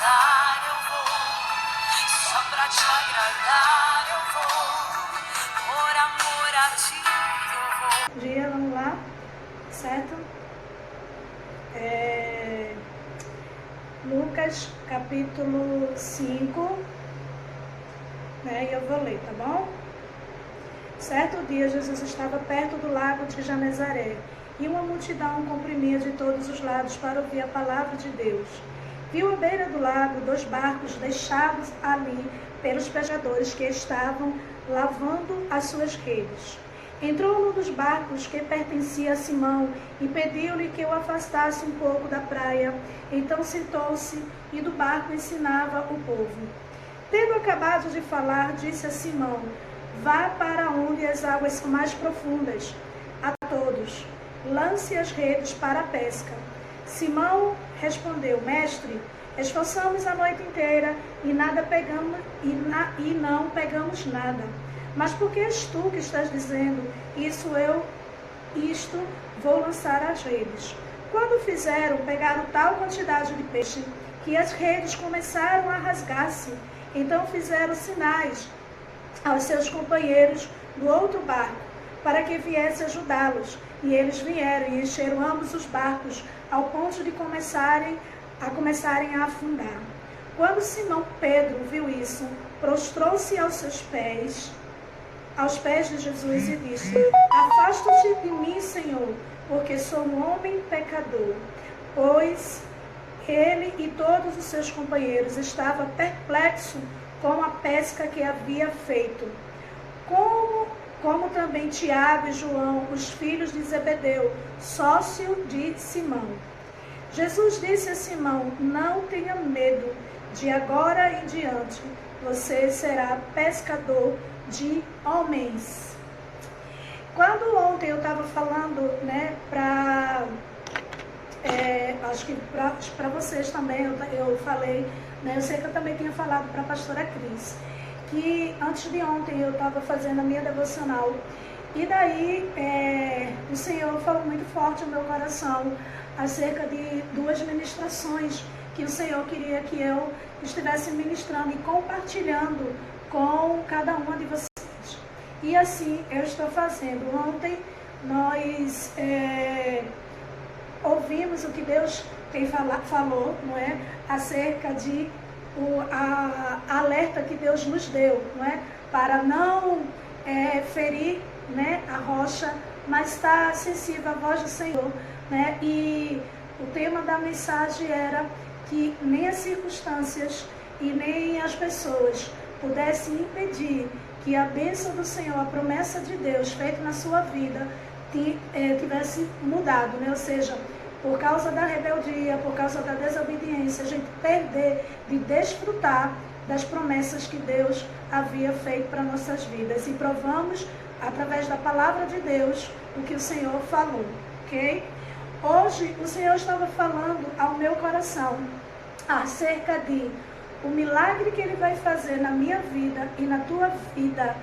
agradar eu vou, só pra te agradar eu vou, por amor a ti eu vou. Bom dia, vamos lá, certo? Lucas capítulo 5, né? E eu vou ler, tá bom? Certo dia, Jesus estava perto do lago de Genezaré, e uma multidão comprimia de todos os lados para ouvir a palavra de Deus. Viu à beira do lago 2 barcos deixados ali pelos pescadores que estavam lavando as suas redes. Entrou num dos barcos que pertencia a Simão e pediu-lhe que o afastasse um pouco da praia. Então sentou-se e do barco ensinava o povo. Tendo acabado de falar, disse a Simão: vá para onde as águas são mais profundas. A todos, lance as redes para a pesca. Simão respondeu: mestre, esforçamos a noite inteira e nada pegamos e não pegamos nada. Mas por que és tu que estás dizendo isto vou lançar as redes? Quando fizeram, pegaram tal quantidade de peixe que as redes começaram a rasgar-se. Então fizeram sinais aos seus companheiros do outro barco, para que viesse ajudá-los. E eles vieram e encheram ambos os barcos, ao ponto de começarem a afundar. Quando Simão Pedro viu isso, prostrou-se aos pés de Jesus e disse: afasta-te de mim, Senhor, porque sou um homem pecador. Pois ele e todos os seus companheiros estavam perplexos com a pesca que havia feito, como também Tiago e João, os filhos de Zebedeu, sócio de Simão. Jesus disse a Simão: não tenha medo, de agora em diante você será pescador de homens. Quando ontem eu estava falando, né, acho que para vocês também, eu falei, né, eu sei que eu também tinha falado para a pastora Cris, que antes de ontem eu estava fazendo a minha devocional, e daí o Senhor falou muito forte no meu coração acerca de 2 ministrações que o Senhor queria que eu estivesse ministrando e compartilhando com cada uma de vocês. E assim eu estou fazendo. Ontem nós ouvimos o que Deus falou, não é? Acerca de a alerta que Deus nos deu, não é? Para não ferir, né, a rocha, mas estar sensível à voz do Senhor, né? E o tema da mensagem era que nem as circunstâncias e nem as pessoas pudessem impedir que a bênção do Senhor, a promessa de Deus feita na sua vida, tivesse mudado, né? Ou seja, por causa da rebeldia, por causa da desobediência, a gente perder de desfrutar das promessas que Deus havia feito para nossas vidas. E provamos, através da palavra de Deus, o que o Senhor falou, ok? Hoje, o Senhor estava falando ao meu coração acerca de o milagre que Ele vai fazer na minha vida e na tua vida.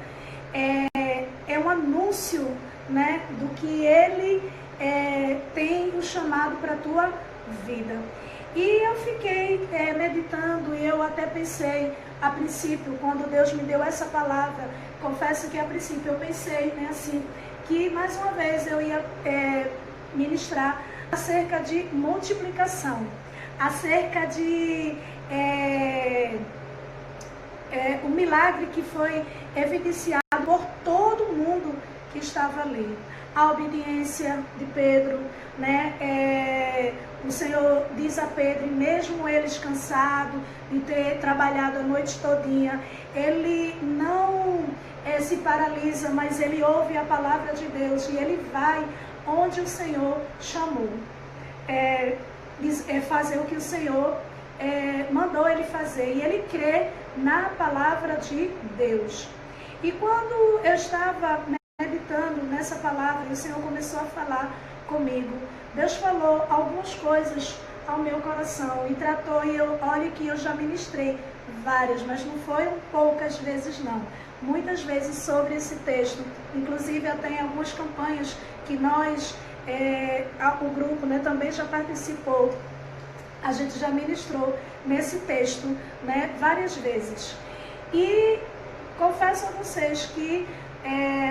É um anúncio, né, do que Ele tem o chamado para a tua vida. E eu fiquei meditando, e eu até pensei, a princípio, quando Deus me deu essa palavra, confesso que a princípio eu pensei, né, assim, que mais uma vez eu ia ministrar acerca de multiplicação, acerca de o milagre que foi evidenciado por todo mundo que estava ali. A obediência de Pedro, né? O Senhor diz a Pedro, mesmo eles cansados de ter trabalhado a noite todinha, ele não se paralisa, mas ele ouve a palavra de Deus e ele vai onde o Senhor chamou. Fazer o que o Senhor mandou ele fazer, e ele crê na palavra de Deus. E quando eu estava meditando nessa palavra, e o Senhor começou a falar comigo, Deus falou algumas coisas ao meu coração e tratou, e olha que eu já ministrei várias, mas não foram poucas vezes não, muitas vezes sobre esse texto. Inclusive eu tenho algumas campanhas que nós, o grupo, né, também já participou, A gente já ministrou nesse texto, né, várias vezes. E confesso a vocês que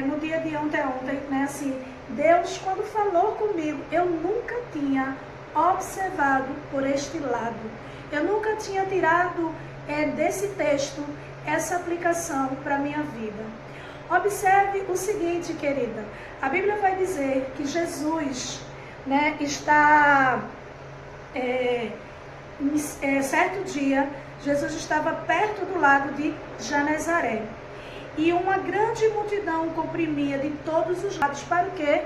no dia de ontem, né, assim, Deus, quando falou comigo, eu nunca tinha observado por este lado. Eu nunca tinha tirado desse texto essa aplicação para a minha vida. Observe o seguinte, querida. A Bíblia vai dizer que Jesus, né, está... certo dia, Jesus estava perto do lago de Genezaré. E uma grande multidão comprimia de todos os lados. Para o quê?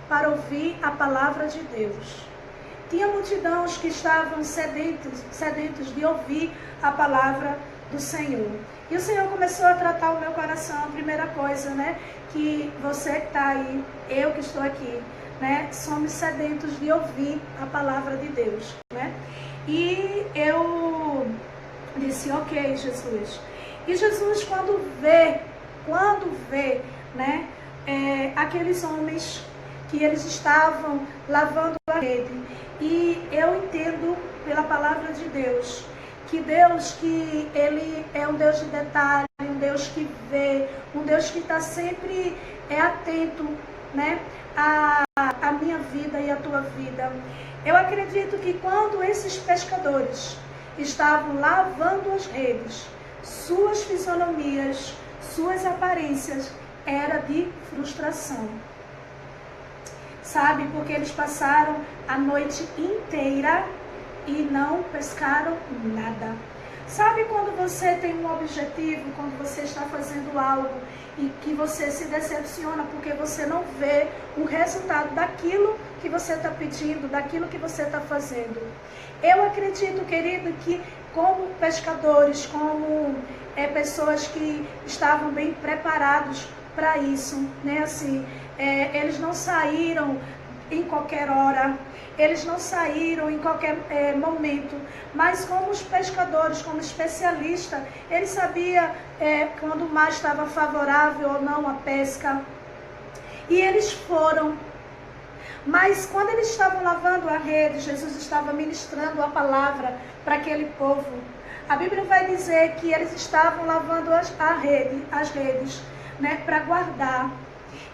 Para ouvir a palavra de Deus. Tinha multidões que estavam sedentos de ouvir a palavra do Senhor. E o Senhor começou a tratar o meu coração. A primeira coisa, né? Que você que está aí, eu que estou aqui, né? Somos sedentos de ouvir a palavra de Deus, né? E eu disse, ok, Jesus. E Jesus, quando vê, né, aqueles homens que eles estavam lavando a rede, e eu entendo pela palavra de Deus, que Deus, que Ele é um Deus de detalhe, um Deus que vê, um Deus que está sempre atento, né, a minha vida e a tua vida. Eu acredito que quando esses pescadores estavam lavando as redes, suas fisionomias, suas aparências era de frustração. Sabe, porque eles passaram a noite inteira e não pescaram nada. Sabe quando você tem um objetivo, quando você está fazendo algo e que você se decepciona porque você não vê o resultado daquilo que você está pedindo, daquilo que você está fazendo. Eu acredito, querido, que como pescadores, como pessoas que estavam bem preparados para isso, né? Assim, eles não saíram em qualquer hora, eles não saíram em qualquer momento, mas como os pescadores, como especialistas, eles sabiam quando o mar estava favorável ou não à pesca, e eles foram. Mas quando eles estavam lavando a rede, Jesus estava ministrando a palavra para aquele povo. A Bíblia vai dizer que eles estavam lavando as redes, né, para guardar.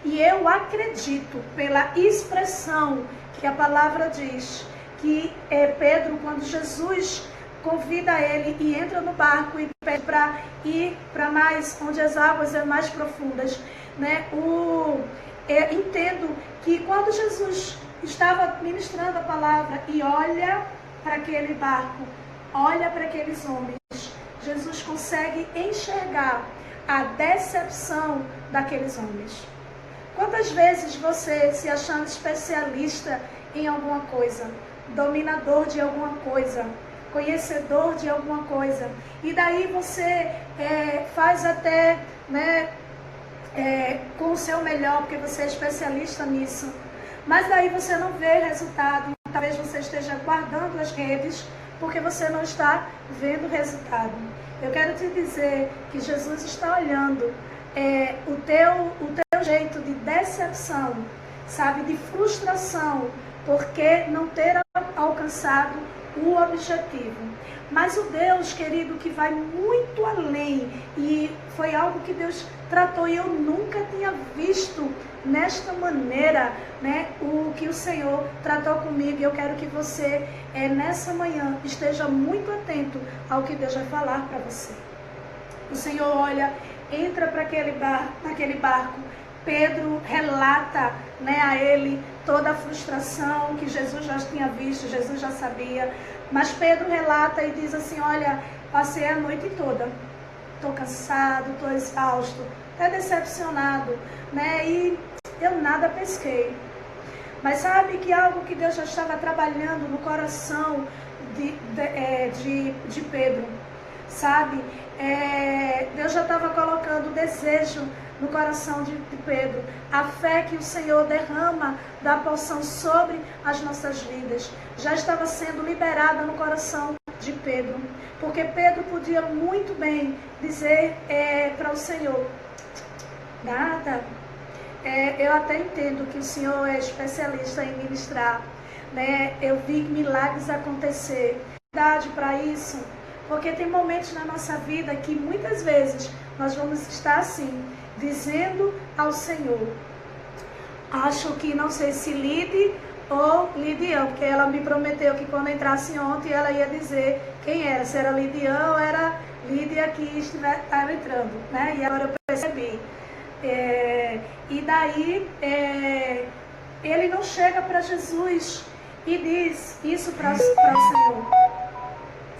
E eu acredito, pela expressão que a palavra diz, que Pedro, quando Jesus convida ele e entra no barco e pede para ir para mais, onde as águas são mais profundas, né? Eu entendo que quando Jesus estava ministrando a palavra e olha para aquele barco, olha para aqueles homens, Jesus consegue enxergar a decepção daqueles homens. Quantas vezes você, se achando especialista em alguma coisa, dominador de alguma coisa, conhecedor de alguma coisa, e daí você faz até, né, com o seu melhor, porque você é especialista nisso, mas daí você não vê resultado, e talvez você esteja guardando as redes, porque você não está vendo resultado. Eu quero te dizer que Jesus está olhando o teu jeito de decepção, sabe, de frustração, porque não ter alcançado o objetivo. Mas o Deus, querido, que vai muito além, e foi algo que Deus tratou, e eu nunca tinha visto nesta maneira, né, o que o Senhor tratou comigo. E eu quero que você, nessa manhã, esteja muito atento ao que Deus vai falar para você. O Senhor olha, entra para aquele barco. Pedro relata, né, a ele toda a frustração que Jesus já tinha visto, Jesus já sabia. Mas Pedro relata e diz assim, olha, passei a noite toda, estou cansado, estou exausto, até decepcionado, né, e eu nada pesquei. Mas sabe que algo que Deus já estava trabalhando no coração de Pedro, sabe? Deus já estava colocando desejo no coração de Pedro, a fé que o Senhor derrama da porção sobre as nossas vidas, já estava sendo liberada no coração de Pedro, porque Pedro podia muito bem dizer para o Senhor, nada, eu até entendo que o Senhor é especialista em ministrar, né? Eu vi milagres acontecer, maturidade para isso, porque tem momentos na nossa vida que muitas vezes nós vamos estar assim, dizendo ao Senhor, acho que não sei se Lide ou Lidião, porque ela me prometeu que quando entrasse ontem ela ia dizer quem era, se era Lidião ou era Lídia que estava entrando, né? E agora eu percebi. E daí ele não chega para Jesus e diz isso para o Senhor,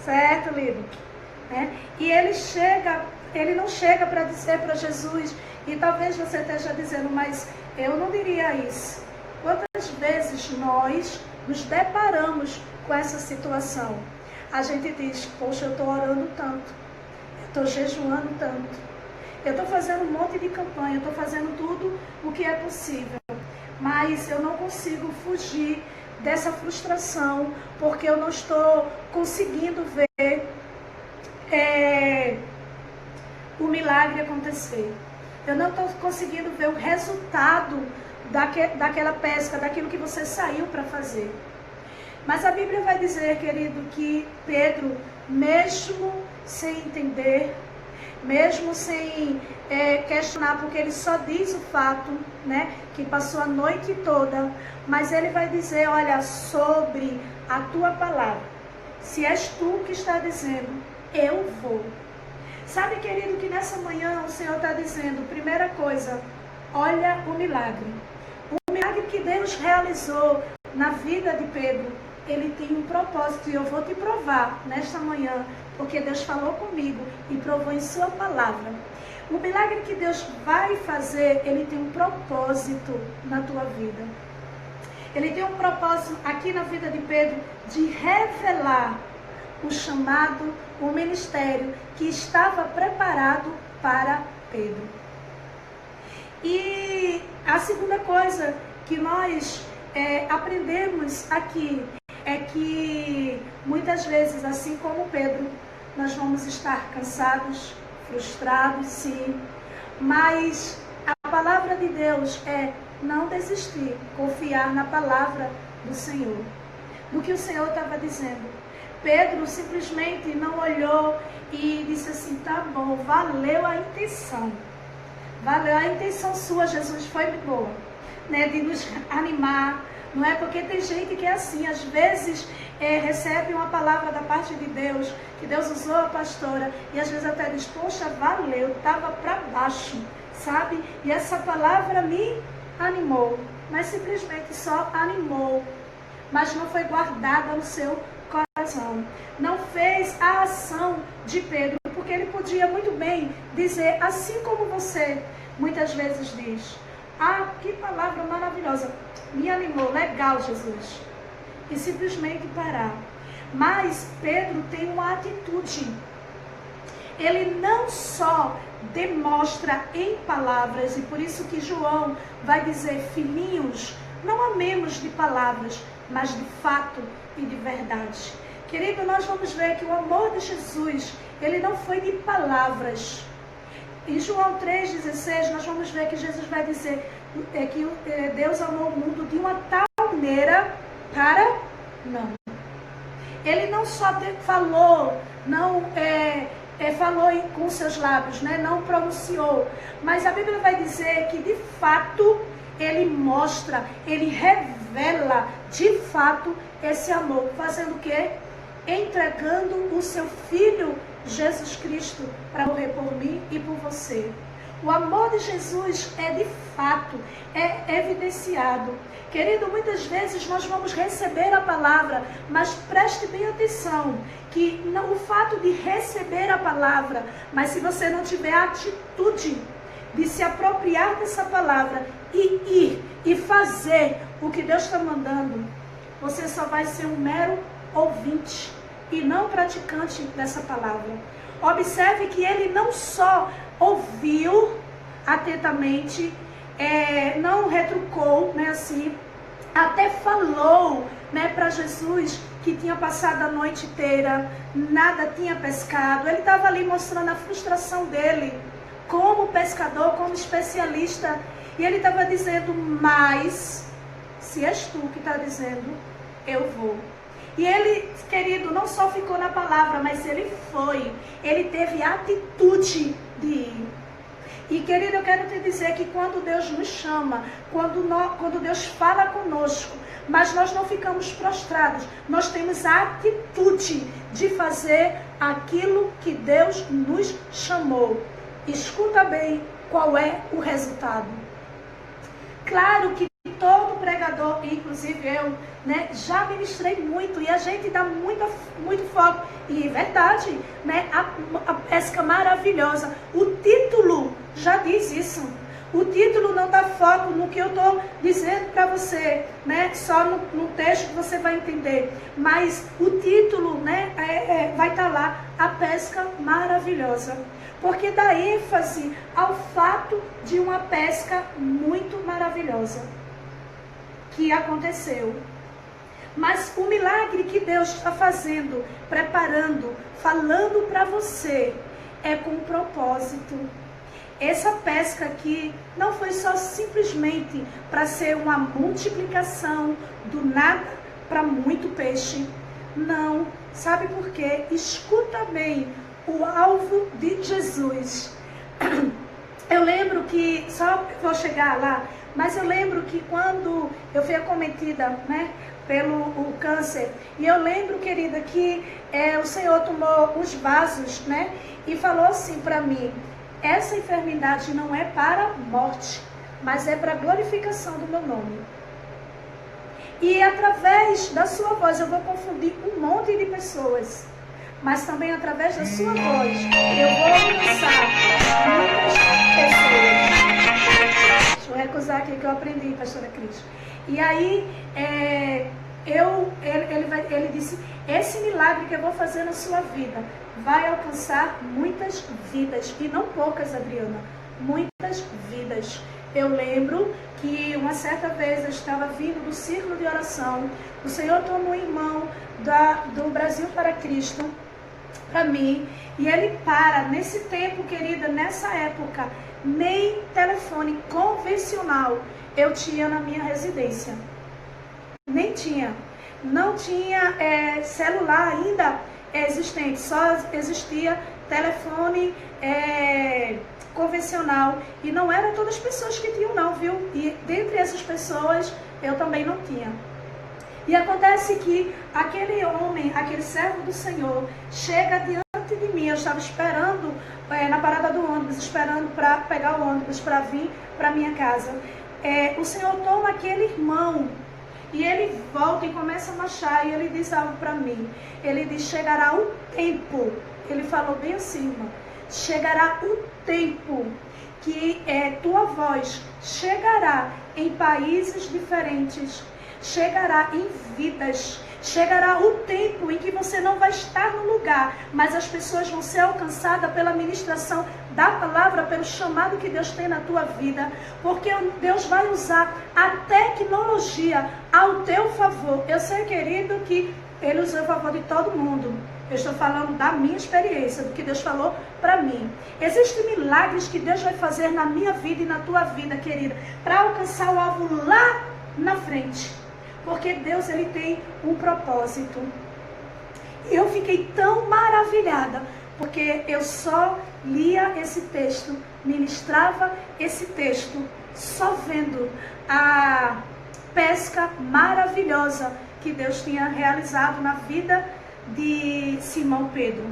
certo, Lídia? E ele não chega para dizer para Jesus, e talvez você esteja dizendo, mas eu não diria isso. Quantas vezes nós nos deparamos com essa situação? A gente diz, poxa, eu estou orando tanto, eu estou jejuando tanto, eu estou fazendo um monte de campanha, eu estou fazendo tudo o que é possível, mas eu não consigo fugir dessa frustração, porque eu não estou conseguindo ver o milagre acontecer. Eu não estou conseguindo ver o resultado daquela pesca, daquilo que você saiu para fazer. Mas a Bíblia vai dizer, querido, que Pedro, mesmo sem entender, mesmo sem questionar, porque ele só diz o fato, né, que passou a noite toda, mas ele vai dizer, olha, sobre a tua palavra, se és tu que está dizendo, eu vou. Sabe, querido, que nessa manhã o Senhor está dizendo, primeira coisa, olha o milagre. O milagre que Deus realizou na vida de Pedro, ele tem um propósito, e eu vou te provar nesta manhã, porque Deus falou comigo e provou em sua palavra. O milagre que Deus vai fazer, ele tem um propósito na tua vida. Ele tem um propósito aqui na vida de Pedro de revelar o chamado, o ministério que estava preparado para Pedro. E a segunda coisa que nós aprendemos aqui é que muitas vezes, assim como Pedro, nós vamos estar cansados, frustrados, sim, mas a palavra de Deus é não desistir, confiar na palavra do Senhor, do que o Senhor estava dizendo. Pedro simplesmente não olhou e disse assim, tá bom, valeu a intenção. Valeu a intenção sua, Jesus, foi boa, né, de nos animar, não é? Porque tem gente que é assim, às vezes recebe uma palavra da parte de Deus, que Deus usou a pastora, e às vezes até diz, poxa, valeu, estava para baixo, sabe? E essa palavra me animou, mas simplesmente só animou, mas não foi guardada no seu coração. Não fez a ação de Pedro, porque ele podia muito bem dizer, assim como você muitas vezes diz, ah, que palavra maravilhosa, me animou, legal, Jesus, e simplesmente parar. Mas Pedro tem uma atitude, ele não só demonstra em palavras, e por isso que João vai dizer, filhinhos, não amemos de palavras, mas de fato e de verdade. Querido, nós vamos ver que o amor de Jesus, ele não foi de palavras. Em João 3,16, nós vamos ver que Jesus vai dizer que Deus amou o mundo de uma tal maneira para não. Ele não só falou, não falou com seus lábios, né? Não pronunciou, mas a Bíblia vai dizer que de fato ele mostra, ele revela de fato esse amor, fazendo o quê? Entregando o seu Filho Jesus Cristo para morrer por mim e por você. O amor de Jesus é de fato, é evidenciado. Querido, muitas vezes nós vamos receber a palavra, mas preste bem atenção, que não, o fato de receber a palavra, mas se você não tiver a atitude de se apropriar dessa palavra e ir e fazer o que Deus está mandando, você só vai ser um mero ouvinte e não praticante dessa palavra. Observe que ele não só ouviu atentamente, não retrucou, né, assim, até falou, né, para Jesus que tinha passado a noite inteira, nada tinha pescado. Ele estava ali mostrando a frustração dele como pescador, como especialista, e ele estava dizendo, mas se és tu que está dizendo, eu vou. E ele, querido, não só ficou na palavra, mas ele foi. Ele teve a atitude de ir. E, querido, eu quero te dizer que quando Deus nos chama, quando Deus fala conosco, mas nós não ficamos prostrados, nós temos a atitude de fazer aquilo que Deus nos chamou. Escuta bem qual é o resultado. Claro que todo pregador, inclusive eu, né, já ministrei muito e a gente dá muito foco. E é verdade, né, a pesca maravilhosa. O título já diz isso. O título não dá foco no que eu estou dizendo para você, né? Só no texto que você vai entender. Mas o título, né, vai estar lá, a pesca maravilhosa. Porque dá ênfase ao fato de uma pesca muito maravilhosa que aconteceu. Mas o milagre que Deus está fazendo, preparando, falando para você, é com propósito. Essa pesca aqui não foi só simplesmente para ser uma multiplicação do nada para muito peixe. Não. Sabe por quê? Escuta bem o alvo de Jesus. Eu lembro que, só vou chegar lá, mas eu lembro que quando eu fui acometida, né, pelo câncer, e eu lembro, querida, que o Senhor tomou os vasos, né, e falou assim para mim: essa enfermidade não é para a morte, mas é para a glorificação do meu nome. E através da sua voz eu vou confundir um monte de pessoas, mas também através da sua voz eu vou alcançar muitas pessoas. Deixa eu recusar aqui que eu aprendi, pastora Cris. E aí, ele disse: esse milagre que eu vou fazer na sua vida vai alcançar muitas vidas, e não poucas, Adriana, muitas vidas. Eu lembro que uma certa vez eu estava vindo do círculo de oração, o Senhor tomou um irmão do Brasil para Cristo, para mim, e ele nesse tempo, querida, nessa época, nem telefone convencional eu tinha na minha residência. Nem tinha. Não tinha celular ainda existente, só existia telefone convencional. E não eram todas as pessoas que tinham não, viu? E dentre essas pessoas, eu também não tinha. E acontece que aquele homem, aquele servo do Senhor, chega diante de mim. Eu estava esperando na parada do ônibus, esperando para pegar o ônibus para vir para minha casa. O Senhor toma aquele irmão e ele volta e começa a marchar, e ele diz algo para mim. Ele diz: chegará o tempo, ele falou bem assim, irmão, chegará o tempo que tua voz chegará em países diferentes, chegará em vidas, chegará o tempo em que você não vai estar no lugar, mas as pessoas vão ser alcançadas pela ministração da palavra, pelo chamado que Deus tem na tua vida, porque Deus vai usar a tecnologia ao teu favor. Eu sei, querido, que Ele usou a favor de todo mundo. Eu estou falando da minha experiência, do que Deus falou para mim. Existem milagres que Deus vai fazer na minha vida e na tua vida, querida, para alcançar o alvo lá na frente. Porque Deus, Ele tem um propósito. E eu fiquei tão maravilhada, porque eu só lia esse texto, ministrava esse texto, só vendo a pesca maravilhosa que Deus tinha realizado na vida de Simão Pedro.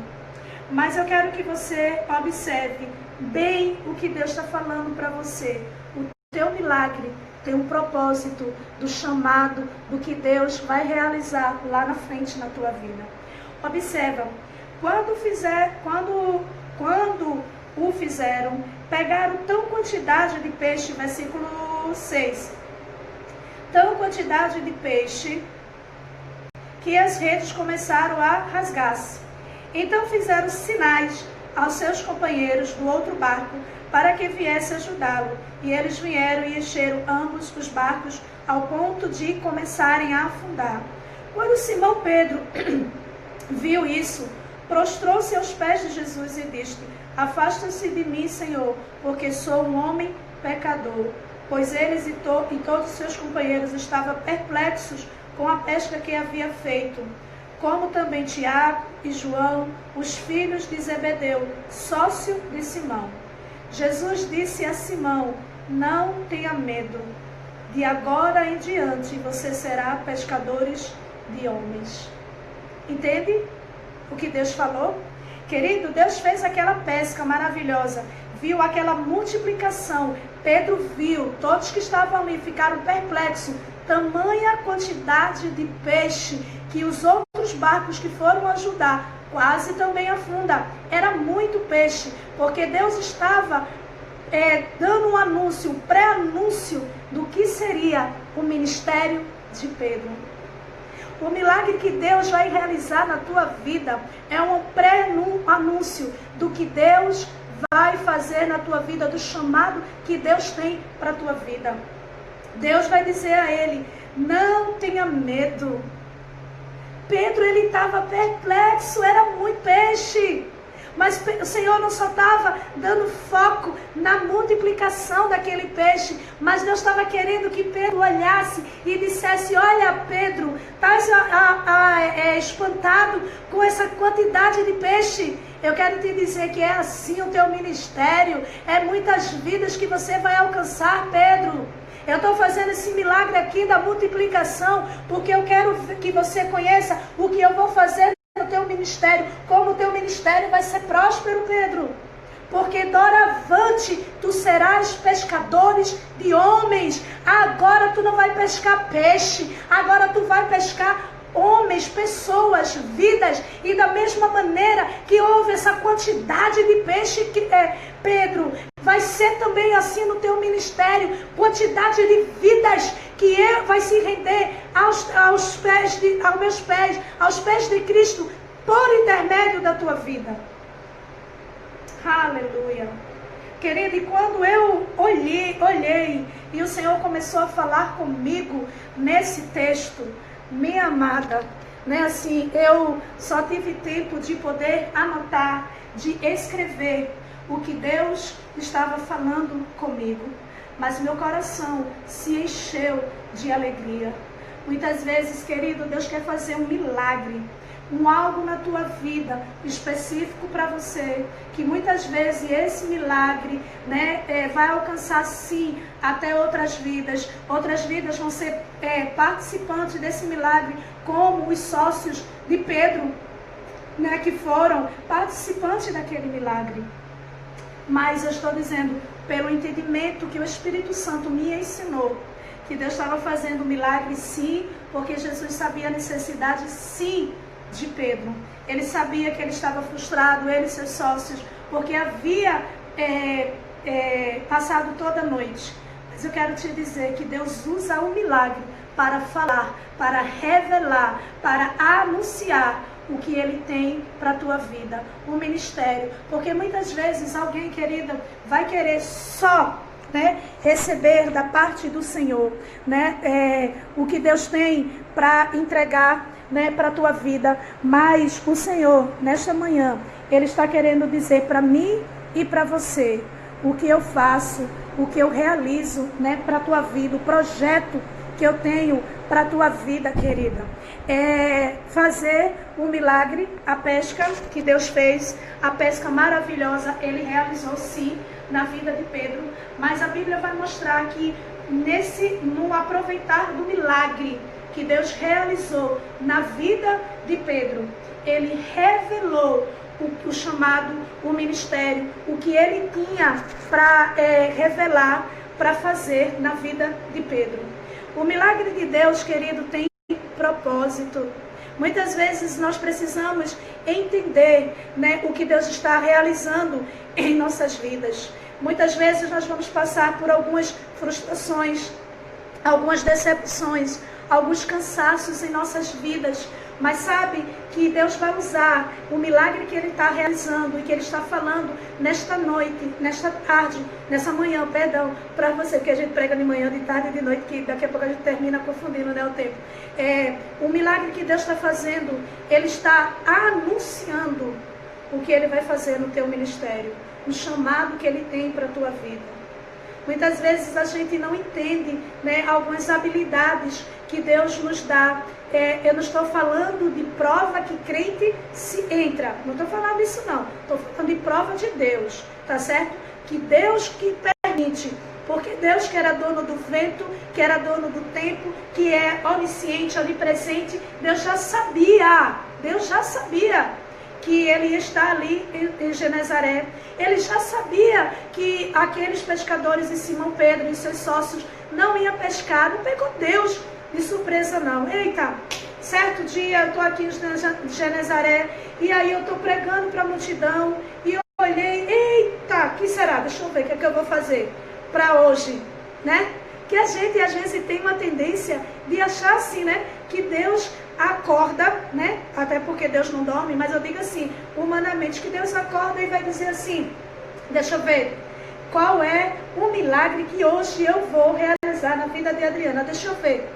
Mas eu quero que você observe bem o que Deus está falando para você. O teu milagre tem um propósito do chamado, do que Deus vai realizar lá na frente na tua vida. Observa, quando o fizeram, pegaram tão quantidade de peixe, versículo 6, tão quantidade de peixe, que as redes começaram a rasgar-se. Então fizeram sinais aos seus companheiros do outro barco, para que viesse ajudá-lo. E eles vieram e encheram ambos os barcos, ao ponto de começarem a afundar. Quando Simão Pedro viu isso, prostrou-se aos pés de Jesus e disse: afasta-se de mim, Senhor, porque sou um homem pecador. Pois eles e todos seus companheiros estavam perplexos com a pesca que havia feito. como também Tiago e João, os filhos de Zebedeu, sócio de Simão. Jesus disse a Simão: não tenha medo, de agora em diante você será pescadores de homens. Entende o que Deus falou? Querido, Deus fez aquela pesca maravilhosa, viu aquela multiplicação. Pedro viu, todos que estavam ali ficaram perplexos, tamanha quantidade de peixe que os outros barcos que foram ajudar quase também afunda. Era muito peixe, porque Deus estava dando um anúncio, um pré-anúncio do que seria o ministério de Pedro. O milagre que Deus vai realizar na tua vida é um pré-anúncio do que Deus vai fazer na tua vida, do chamado que Deus tem para a tua vida. Deus vai dizer a ele: não tenha medo. Pedro, ele estava perplexo, era muito peixe. Mas o Senhor não só estava dando foco na multiplicação daquele peixe, mas Deus estava querendo que Pedro olhasse e dissesse: olha, Pedro, estás espantado com essa quantidade de peixe? Eu quero te dizer que é assim o teu ministério, é muitas vidas que você vai alcançar, Pedro. Eu estou fazendo esse milagre aqui da multiplicação, porque eu quero que você conheça o que eu vou fazer no teu ministério, como o teu ministério vai ser próspero, Pedro. Porque doravante tu serás pescadores de homens. Agora tu não vai pescar peixe, agora tu vai pescar homens, pessoas, vidas. E da mesma maneira que houve essa quantidade de peixe, Pedro, vai ser também assim no teu ministério, quantidade de vidas que vai se render aos meus pés, aos pés de Cristo, por intermédio da tua vida. Aleluia. Querido, e quando eu olhei e o Senhor começou a falar comigo nesse texto, minha amada, né, assim, eu só tive tempo de poder anotar, de escrever o que Deus estava falando comigo. Mas meu coração se encheu de alegria. Muitas vezes, querido, Deus quer fazer um milagre, algo na tua vida específico para você, que muitas vezes esse milagre, né, vai alcançar sim até outras vidas vão ser participantes desse milagre, como os sócios de Pedro, né, que foram participantes daquele milagre. Mas eu estou dizendo, pelo entendimento que o Espírito Santo me ensinou, que Deus estava fazendo um milagre sim, porque Jesus sabia a necessidade sim de Pedro. Ele sabia que ele estava frustrado, ele e seus sócios, porque havia passado toda a noite. Mas eu quero te dizer que Deus usa o milagre para falar, para revelar, para anunciar o que Ele tem para a tua vida, o ministério. Porque muitas vezes alguém, querida, vai querer só, né, receber da parte do Senhor, né, o que Deus tem para entregar, né, para a tua vida. Mas o Senhor, nesta manhã, Ele está querendo dizer para mim e para você o que eu faço, o que eu realizo, né, para a tua vida, o projeto que eu tenho para a tua vida, querida. É fazer um milagre, a pesca que Deus fez, a pesca maravilhosa, Ele realizou sim na vida de Pedro, mas a Bíblia vai mostrar que no aproveitar do milagre que Deus realizou na vida de Pedro, Ele revelou o chamado, o ministério, o que Ele tinha para revelar, para fazer na vida de Pedro. O milagre de Deus, querido, tem propósito. Muitas vezes nós precisamos entender, né, o que Deus está realizando em nossas vidas. Muitas vezes nós vamos passar por algumas frustrações, algumas decepções, alguns cansaços em nossas vidas. Mas sabe que Deus vai usar o milagre que Ele está realizando e que Ele está falando nesta noite, nesta tarde, nessa manhã, perdão, para você, porque a gente prega de manhã, de tarde e de noite, que daqui a pouco a gente termina confundindo, né, o tempo. O milagre que Deus está fazendo, Ele está anunciando o que Ele vai fazer no teu ministério, o chamado que Ele tem para a tua vida. Muitas vezes a gente não entende, né, algumas habilidades que Deus nos dá. Eu não estou falando de prova que crente se entra. Não estou falando disso, não. Estou falando de prova de Deus, tá certo? Que Deus que permite. Porque Deus, que era dono do vento, que era dono do tempo, que é onisciente, onipresente, Deus já sabia que ele ia estar ali em Genezaré. Ele já sabia que aqueles pescadores e Simão Pedro e seus sócios não iam pescar. Não pegou Deus de surpresa, não. Eita, certo dia eu estou aqui em Genezaré e aí eu estou pregando para a multidão e eu olhei, eita, que será? Deixa eu ver o que é que eu vou fazer para hoje, né? Que a gente às vezes tem uma tendência de achar assim, né? Que Deus acorda, né? Até porque Deus não dorme, mas eu digo assim, humanamente, que Deus acorda e vai dizer assim, deixa eu ver, qual é o milagre que hoje eu vou realizar na vida de Adriana? Deixa eu ver.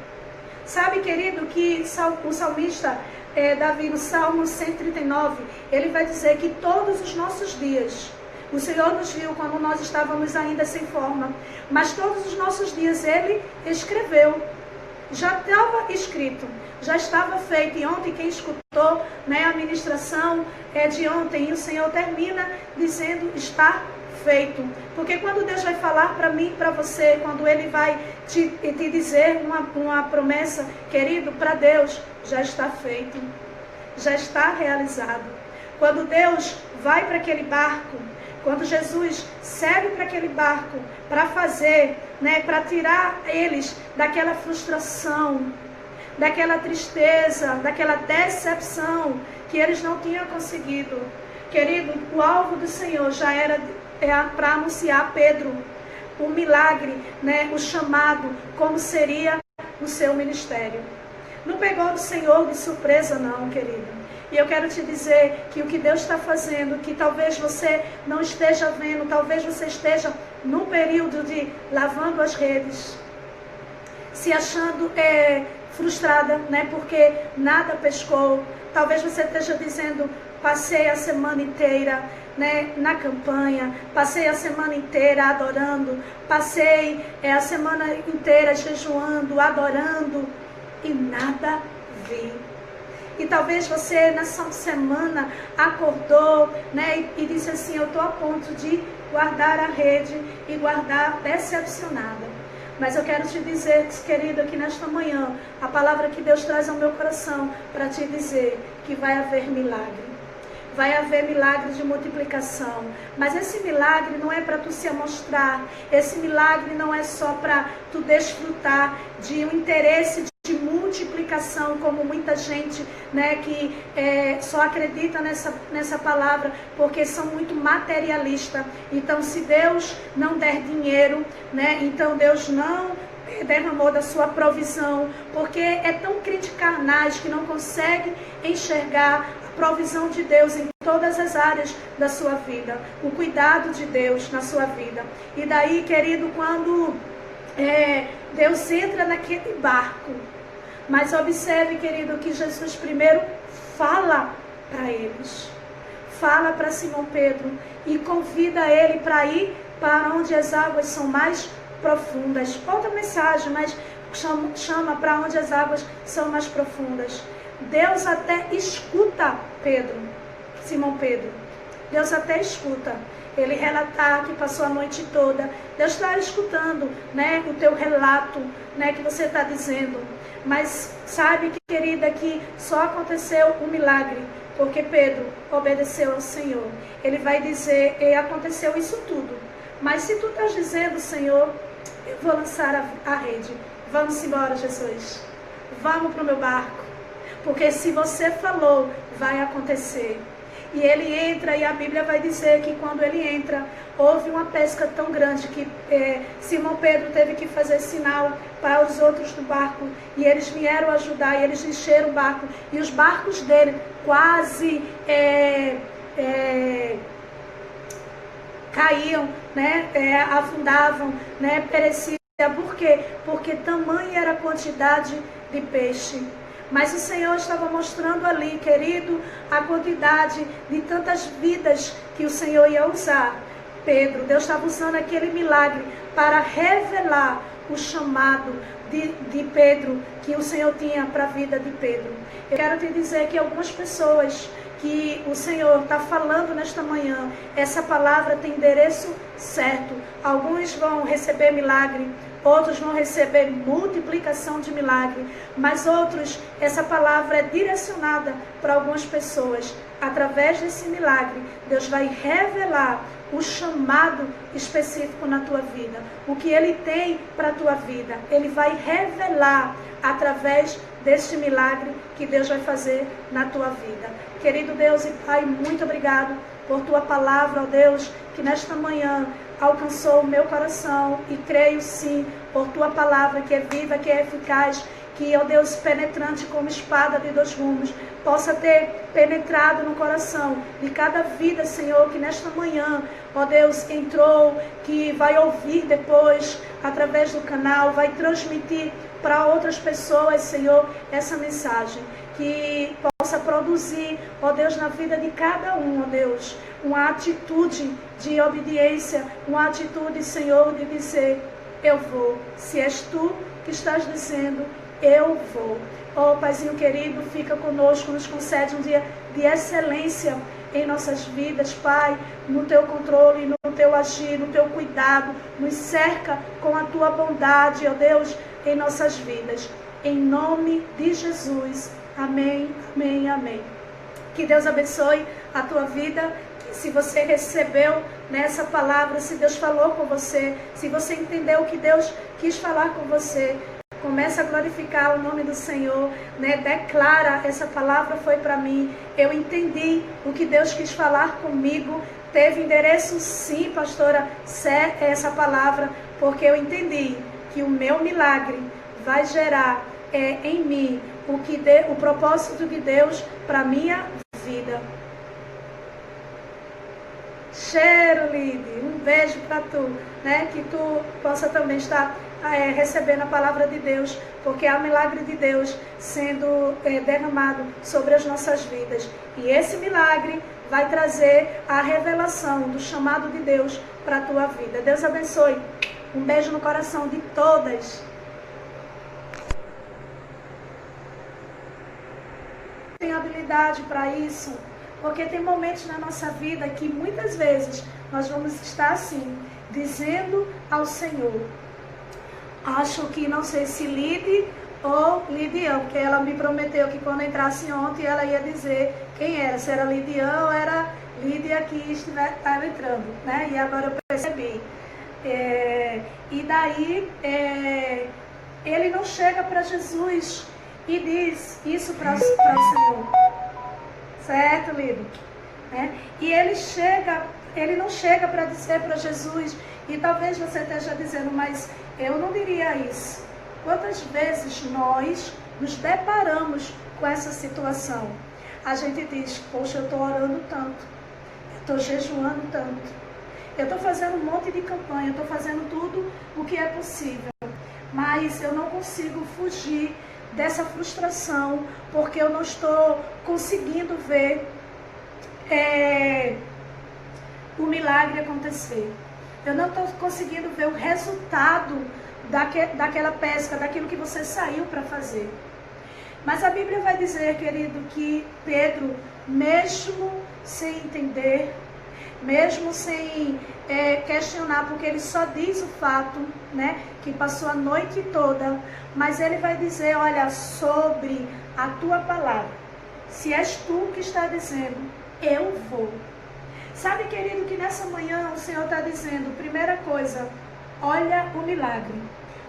Sabe, querido, que o salmista Davi, no Salmo 139, ele vai dizer que todos os nossos dias, o Senhor nos viu quando nós estávamos ainda sem forma, mas todos os nossos dias Ele escreveu. Já estava escrito, já estava feito. E ontem quem escutou, né, a ministração de ontem, e o Senhor termina dizendo, está feito. Porque quando Deus vai falar para mim, para você, quando Ele vai te dizer uma promessa, querido, para Deus, já está feito, já está realizado. Quando Deus vai para aquele barco, quando Jesus segue para aquele barco, para fazer, né, para tirar eles daquela frustração, daquela tristeza, daquela decepção que eles não tinham conseguido. Querido, o alvo do Senhor já era para anunciar a Pedro o milagre, né, o chamado, como seria o seu ministério. Não pegou o Senhor de surpresa, não, querido. E eu quero te dizer que o que Deus está fazendo, que talvez você não esteja vendo, talvez você esteja no período de lavando as redes, se achando frustrada, né, porque nada pescou. Talvez você esteja dizendo, passei a semana inteira, né, na campanha, passei a semana inteira adorando, passei a semana inteira jejuando, adorando, e nada vi. E talvez você nessa semana acordou, né, e disse assim, eu estou a ponto de guardar a rede e guardar decepcionada. Mas eu quero te dizer, querido, que nesta manhã, a palavra que Deus traz ao meu coração para te dizer que vai haver milagre. Vai haver milagre de multiplicação. Mas esse milagre não é para tu se amostrar. Esse milagre não é só para tu desfrutar de um interesse de multiplicação, como muita gente, né, que só acredita nessa palavra porque são muito materialistas. Então, se Deus não der dinheiro, né, então Deus não derramou da sua provisão, porque é tão crente carnais que não consegue enxergar a provisão de Deus em todas as áreas da sua vida, o cuidado de Deus na sua vida. E daí, querido, quando Deus entra naquele barco, mas observe, querido, que Jesus primeiro fala para eles, fala para Simão Pedro e convida ele para ir para onde as águas são mais profundas. Outra mensagem, mas chama para onde as águas são mais profundas. Deus até escuta Simão Pedro. Deus até escuta ele relatar que passou a noite toda. Deus está escutando, né, o teu relato, né, que você está dizendo. Mas sabe, querida, que só aconteceu um milagre porque Pedro obedeceu ao Senhor. Ele vai dizer, e aconteceu isso tudo. Mas se tu estás dizendo, Senhor, eu vou lançar a rede. Vamos embora, Jesus. Vamos para o meu barco. Porque se você falou, vai acontecer. E ele entra, e a Bíblia vai dizer que quando ele entra, houve uma pesca tão grande que Simão Pedro teve que fazer sinal para os outros do barco. E eles vieram ajudar, e eles encheram o barco. E os barcos dele quase caíam, né, afundavam, né, pereciam. Por quê? Porque tamanha era a quantidade de peixe. Mas o Senhor estava mostrando ali, querido, a quantidade de tantas vidas que o Senhor ia usar. Deus estava usando aquele milagre para revelar o chamado de Pedro, que o Senhor tinha para a vida de Pedro. Eu quero te dizer que algumas pessoas que o Senhor está falando nesta manhã, essa palavra tem endereço certo. Alguns vão receber milagre, outros vão receber multiplicação de milagre, mas outros, essa palavra é direcionada para algumas pessoas. Através desse milagre, Deus vai revelar o chamado específico na tua vida, o que Ele tem para a tua vida. Ele vai revelar através deste milagre que Deus vai fazer na tua vida. Querido Deus e Pai, muito obrigado por tua palavra, ó Deus, que nesta manhã alcançou o meu coração, e creio sim por tua palavra que é viva, que é eficaz, que, ó Deus, penetrante como espada de dois gumes, possa ter penetrado no coração de cada vida, Senhor, que nesta manhã, ó Deus, entrou, que vai ouvir depois, através do canal, vai transmitir para outras pessoas, Senhor, essa mensagem, que possa produzir, ó Deus, na vida de cada um, ó Deus, uma atitude de obediência, uma atitude, Senhor, de dizer, eu vou, se és tu que estás dizendo, eu vou. Ó Paizinho querido, fica conosco, nos concede um dia de excelência em nossas vidas, Pai, no teu controle, no teu agir, no teu cuidado, nos cerca com a tua bondade, ó Deus, em nossas vidas. Em nome de Jesus. Amém, amém, amém. Que Deus abençoe a tua vida. Que se você recebeu nessa palavra, se Deus falou com você, se você entendeu o que Deus quis falar com você, começa a glorificar o nome do Senhor, né? Declara, essa palavra foi para mim, eu entendi o que Deus quis falar comigo, teve endereço sim, pastora, essa palavra, porque eu entendi que o meu milagre vai gerar em mim o propósito de Deus para a minha vida. Cheiro, Lide, um beijo para tu, né? Que tu possa também estar recebendo a palavra de Deus, porque há milagre de Deus sendo derramado sobre as nossas vidas. E esse milagre vai trazer a revelação do chamado de Deus para a tua vida. Deus abençoe. Um beijo no coração de todas. Tem habilidade para isso, porque tem momentos na nossa vida que muitas vezes nós vamos estar assim, dizendo ao Senhor, acho que não sei se Lide ou Lidião, porque ela me prometeu que quando entrasse ontem ela ia dizer quem era, se era Lidião ou era Lídia que estava entrando, né? E agora eu percebi. E daí ele não chega para Jesus e diz isso para o Senhor, certo, Lido? E ele não chega para dizer para Jesus, e talvez você esteja dizendo, mas eu não diria isso. Quantas vezes nós nos deparamos com essa situação? A gente diz, poxa, eu estou orando tanto, eu estou jejuando tanto, eu estou fazendo um monte de campanha, eu estou fazendo tudo o que é possível, mas eu não consigo fugir dessa frustração, porque eu não estou conseguindo ver o milagre acontecer. Eu não estou conseguindo ver o resultado daquela pesca, daquilo que você saiu para fazer. Mas a Bíblia vai dizer, querido, que Pedro, mesmo sem entender, mesmo sem questionar, porque ele só diz o fato, né, que passou a noite toda, mas ele vai dizer, olha, sobre a tua palavra, se és tu que está dizendo, eu vou. Sabe, querido, que nessa manhã o Senhor está dizendo, primeira coisa, olha o milagre.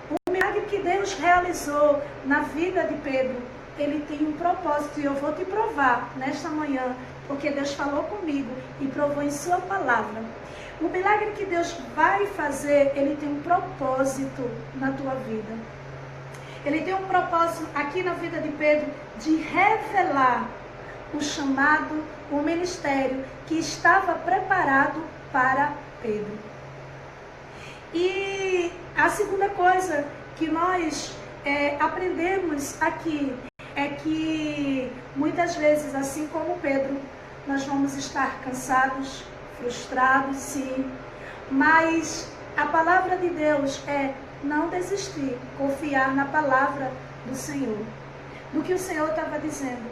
O milagre que Deus realizou na vida de Pedro, ele tem um propósito, e eu vou te provar nesta manhã, porque Deus falou comigo e provou em sua palavra. O milagre que Deus vai fazer, ele tem um propósito na tua vida. Ele tem um propósito aqui na vida de Pedro de revelar o chamado, o ministério que estava preparado para Pedro. E a segunda coisa que nós aprendemos aqui é que muitas vezes, assim como Pedro, nós vamos estar cansados, frustrados, sim, mas A palavra de Deus é não desistir, confiar na palavra do Senhor, do que o Senhor estava dizendo.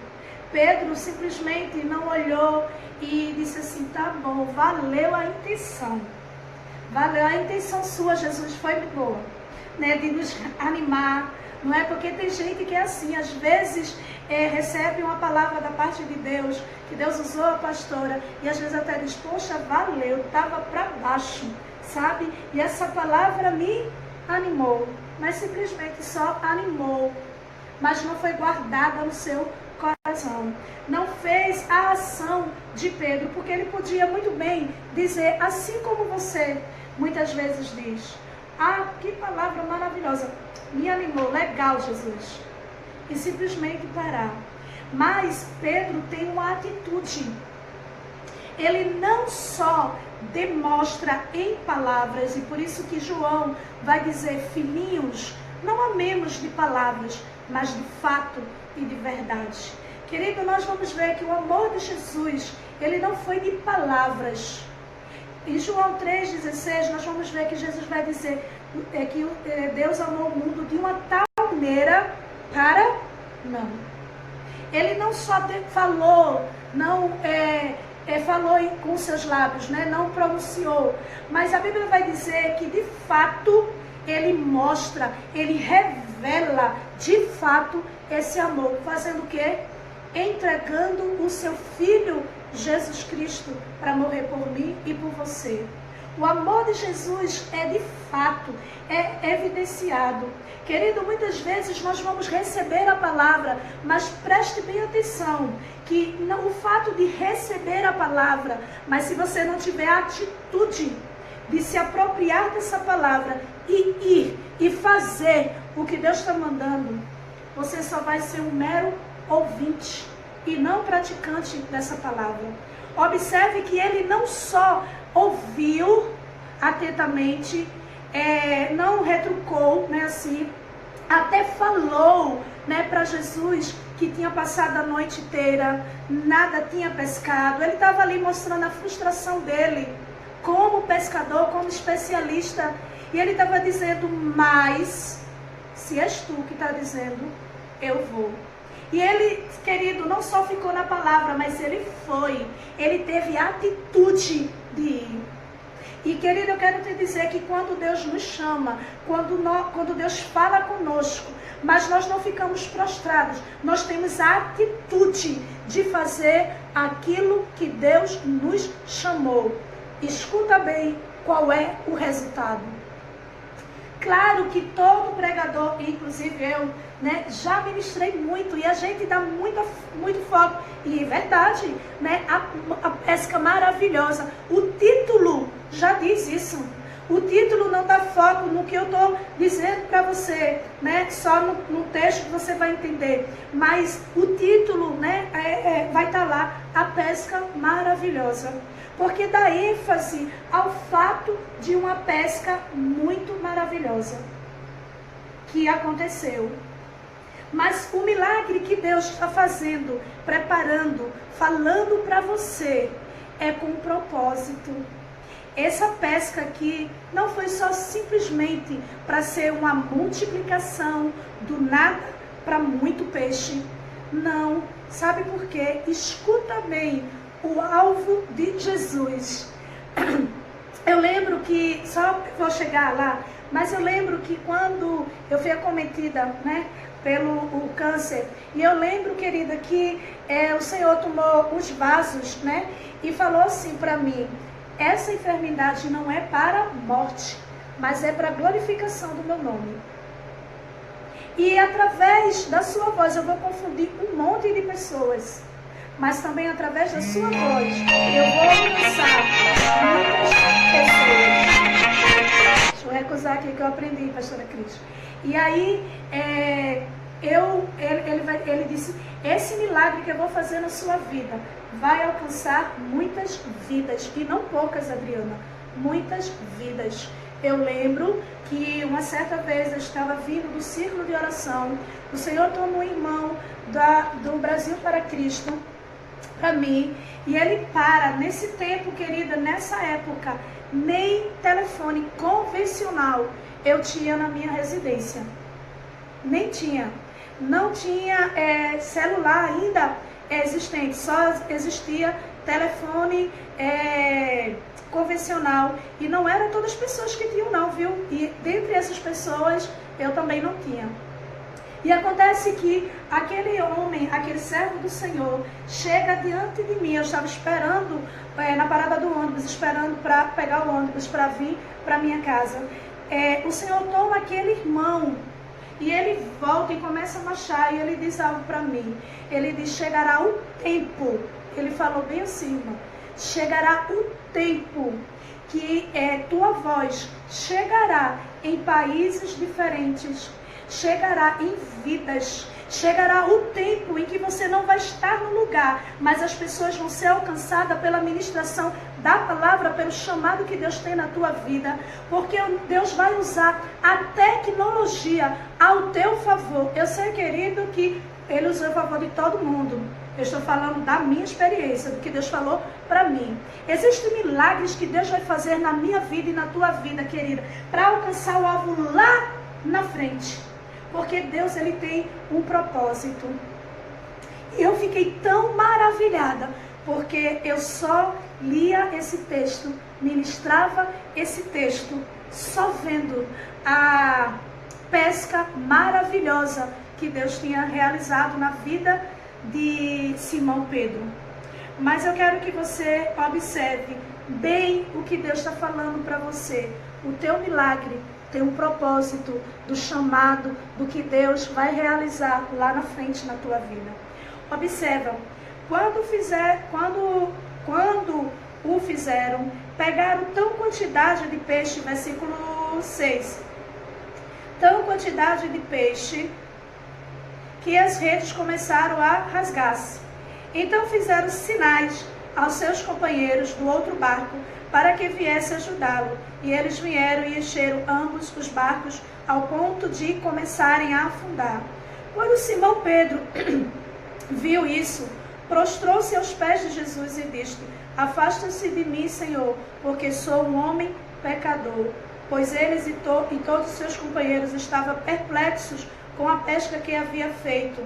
Pedro simplesmente não olhou e disse assim, tá bom, valeu a intenção. Valeu a intenção sua, Jesus, foi muito boa, né, de nos animar, não é? Porque tem gente que é assim, às vezes recebe uma palavra da parte de Deus, que Deus usou a pastora, e às vezes até diz, poxa, valeu, estava para baixo, sabe? E essa palavra me animou, mas simplesmente só animou, mas não foi guardada no seu coração. Não fez a ação de Pedro, porque ele podia muito bem dizer, assim como você muitas vezes diz, ah, que palavra maravilhosa, me animou, legal, Jesus, e simplesmente parar. Mas Pedro tem uma atitude. Ele não só demonstra em palavras, e por isso que João vai dizer, filhinhos, não amemos de palavras, mas de fato e de verdade. Querido, nós vamos ver que o amor de Jesus, ele não foi de palavras. Em João 3,16, nós vamos ver que Jesus vai dizer que Deus amou o mundo de uma tal maneira para não. Ele não só falou, não falou com seus lábios, né? Não pronunciou, mas a Bíblia vai dizer que de fato ele mostra, ele revela de fato esse amor, fazendo o quê? Entregando o seu Filho Jesus Cristo para morrer por mim e por você. O amor de Jesus é de fato, é evidenciado. Querido, muitas vezes nós vamos receber a palavra, mas preste bem atenção, que não, o fato de receber a palavra, mas se você não tiver a atitude de se apropriar dessa palavra e ir e fazer o que Deus está mandando, você só vai ser um mero ouvinte e não praticante dessa palavra. Observe que ele não só ouviu atentamente, não retrucou, né, assim, até falou, né, para Jesus que tinha passado a noite inteira, nada tinha pescado. Ele estava ali mostrando a frustração dele como pescador, como especialista, e ele estava dizendo, mas se és tu que está dizendo, eu vou. E ele, querido, não só ficou na palavra, mas ele foi. Ele teve a atitude de ir. E, querido, eu quero te dizer que quando Deus nos chama, quando Deus fala conosco, mas nós não ficamos prostrados, nós temos a atitude de fazer aquilo que Deus nos chamou. Escuta bem qual é o resultado. Claro que todo pregador, inclusive eu, né, já ministrei muito, e a gente dá muito foco, e é verdade, né, a pesca maravilhosa, o título já diz isso. O título não dá foco no que eu estou dizendo para você, né, só no texto que você vai entender, mas o título, né, vai estar lá, a pesca maravilhosa, porque dá ênfase ao fato de uma pesca muito maravilhosa que aconteceu. Mas o milagre que Deus está fazendo, preparando, falando para você, é com um propósito. Essa pesca aqui não foi só simplesmente para ser uma multiplicação do nada para muito peixe. Não. Sabe por quê? Escuta bem o alvo de Jesus. Eu lembro que, só vou chegar lá, mas eu lembro que quando eu fui acometida, né, pelo câncer, e eu lembro, querida, que o Senhor tomou os vasos, né, e falou assim para mim, essa enfermidade não é para a morte, mas é para a glorificação do meu nome. E através da sua voz eu vou confundir um monte de pessoas, mas também através da sua voz eu vou alcançar muitas pessoas. Deixa eu recusar aqui que eu aprendi, pastora Cris. E aí, ele disse, esse milagre que eu vou fazer na sua vida vai alcançar muitas vidas, e não poucas, Adriana, muitas vidas. Eu lembro que uma certa vez eu estava vindo do círculo de oração, o Senhor tomou um irmão do Brasil para Cristo, para mim. E ele para, nesse tempo, querida, nessa época, nem telefone convencional eu tinha na minha residência. Nem tinha. Não tinha celular ainda existente, só existia telefone convencional. E não eram todas as pessoas que tinham não, viu? E dentre essas pessoas, eu também não tinha. E acontece que aquele homem, aquele servo do Senhor, chega diante de mim. Eu estava esperando na parada do ônibus, esperando para pegar o ônibus para vir para minha casa. O Senhor toma aquele irmão e ele volta e começa a marchar, e ele diz algo para mim. Ele diz: chegará o tempo, ele falou bem assim, irmão, chegará o tempo que tua voz chegará em países diferentes, chegará em vidas, chegará o tempo em que você não vai estar no lugar, mas as pessoas vão ser alcançadas pela ministração da palavra, pelo chamado que Deus tem na tua vida, porque Deus vai usar a tecnologia ao teu favor. Eu sei, querido, que Ele usou a favor de todo mundo. Eu estou falando da minha experiência, do que Deus falou para mim. Existem milagres que Deus vai fazer na minha vida e na tua vida, querida, para alcançar o alvo lá na frente. Porque Deus, Ele tem um propósito. E eu fiquei tão maravilhada, porque eu só lia esse texto, ministrava esse texto, só vendo a pesca maravilhosa que Deus tinha realizado na vida de Simão Pedro. Mas eu quero que você observe bem o que Deus está falando para você. O teu milagre tem um propósito do chamado, do que Deus vai realizar lá na frente na tua vida. Observa, quando o fizeram, pegaram tão quantidade de peixe, versículo 6, tão quantidade de peixe, que as redes começaram a rasgar-se. Então fizeram sinais aos seus companheiros do outro barco, para que viesse ajudá-lo. E eles vieram e encheram ambos os barcos, ao ponto de começarem a afundar. Quando Simão Pedro viu isso, prostrou-se aos pés de Jesus e disse: afasta-se de mim, Senhor, porque sou um homem pecador. Pois eles e todos os seus companheiros estavam perplexos com a pesca que havia feito,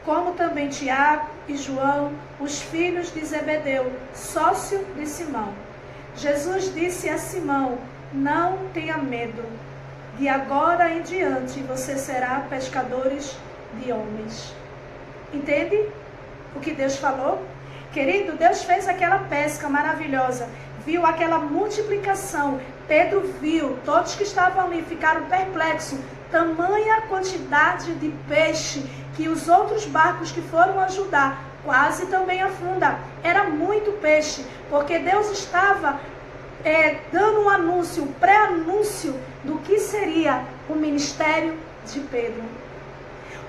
como também Tiago e João, os filhos de Zebedeu, sócio de Simão. Jesus disse a Simão: não tenha medo, de agora em diante você será pescadores de homens. Entende o que Deus falou? Querido, Deus fez aquela pesca maravilhosa, viu aquela multiplicação. Pedro viu, todos que estavam ali ficaram perplexos, tamanha quantidade de peixe que os outros barcos que foram ajudar quase também afunda. Era muito peixe, porque Deus estava dando um anúncio, um pré-anúncio do que seria o ministério de Pedro.